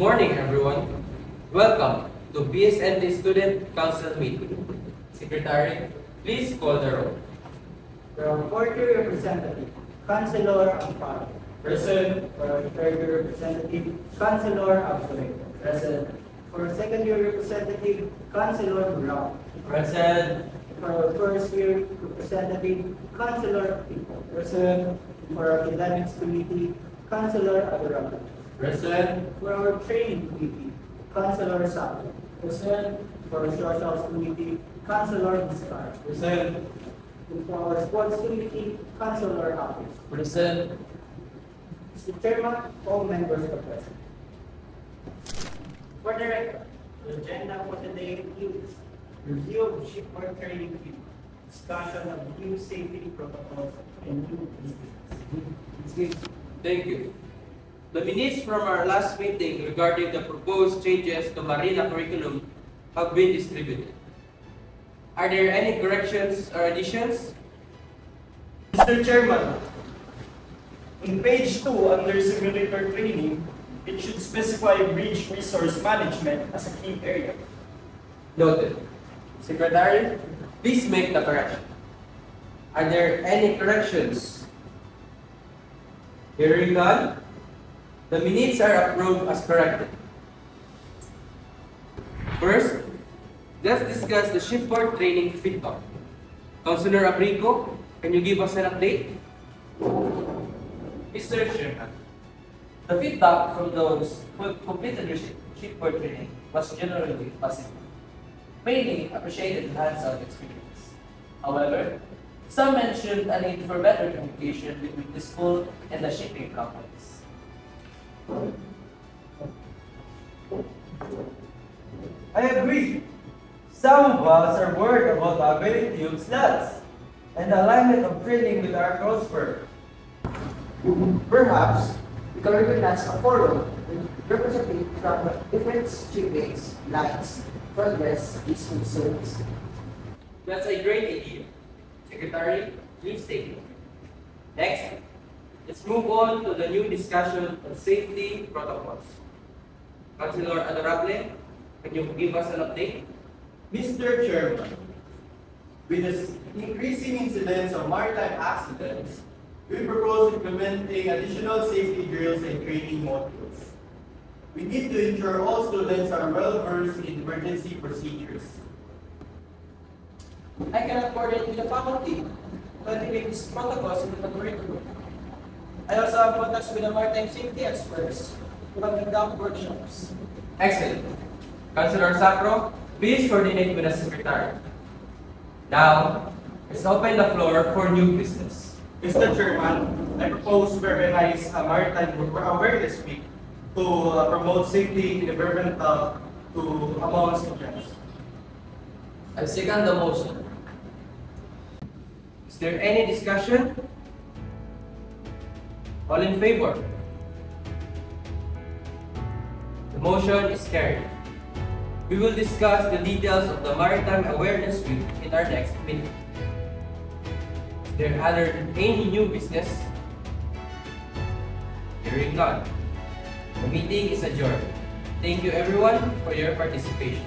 morning, everyone. Welcome to BSNT Student Council meeting. Secretary, please call the roll. From 40 representative, Councilor Amparo. Present. For 30 representative, Councilor Absoy. Present. For second year representative, Councilor Brown. Present. For first year representative, Councilor Pico. Present. For academics committee, Councilor Adorable. Present. For our training committee, Councilor Sato. Present. For social committee, Councilor Vizcar. Present. For our sports committee, Councilor Apis. Present. Mr. Chairman, all members are present. For the record, the agenda for today includes review of shipboard training fee, discussion of new safety protocols, and new business. Thank you. The minutes from our last meeting regarding the proposed changes to Marina curriculum have been distributed. Are there any corrections or additions? Mr. Chairman, on page 2 under simulator training, it should specify bridge resource management as a key area. Noted. Secretary, please make the correction. Are there any corrections? Hearing none, the minutes are approved as corrected. First, let's discuss the shipboard training feedback. Councilor Abrico, can you give us an update? Mr. Chairman, the feedback from those who completed their shipboard training was generally positive. Mainly appreciated the hands-on experience. However, some mentioned a need for better communication between the school and the shipping companies. I agree. Some of us are worried about the ability to use slots and the alignment of training with our coursework. Perhaps we can organize a forum with representatives from different shippings lines to address these concerns. That's a great idea. Secretary, please take it. Next, let's move on to the new discussion on safety protocols. Councilor Adorable, can you give us an update? Mr. Chairman, with the increasing incidence of maritime accidents, we propose implementing additional safety drills and training modules. We need to ensure all students are well versed in emergency procedures. I can coordinate with the faculty to integrate these protocols into the curriculum. I also have contacts with the maritime safety experts who can conduct workshops. Excellent. Councilor Sacro, please coordinate with the Secretary. Now, let's open the floor for new business. Mr. Chairman, I propose we organize a maritime awareness week to promote safety in environmental to among students. I second the motion. Is there any discussion? All in favor? The motion is carried. We will discuss the details of the Maritime Awareness Week in our next meeting. Is there any new business? Hearing none. The meeting is adjourned. Thank you everyone for your participation.